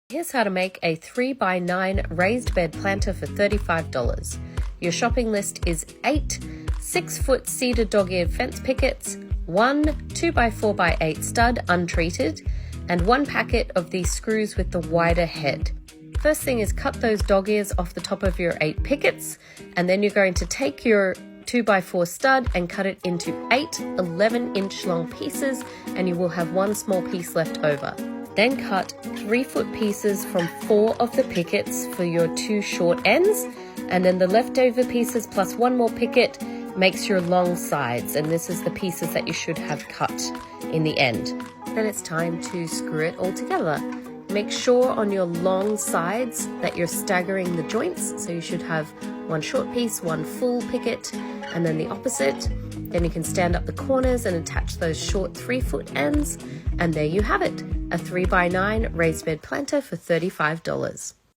Here's how to make a 3x9 raised bed planter for $35. Your shopping list is 8 6-foot cedar dog-eared fence pickets, 1 2x4x8 stud untreated, and 1 packet of these screws with the wider head. First thing is cut those dog ears off the top of your 8 pickets, and then you're going to take your 2x4 stud and cut it into 8 11-inch long pieces, and you will have 1 small piece left over. Then cut 3-foot pieces from 4 of the pickets for your 2 short ends, and then the leftover pieces plus 1 more picket makes your long sides, and this is the pieces that you should have cut in the end. Then it's time to screw it all together. Make sure on your long sides that you're staggering the joints, so you should have 1 short piece, 1 full picket, and then the opposite. Then you can stand up the corners and attach those short 3-foot ends, and there you have it, a 3x9 raised bed planter for $35.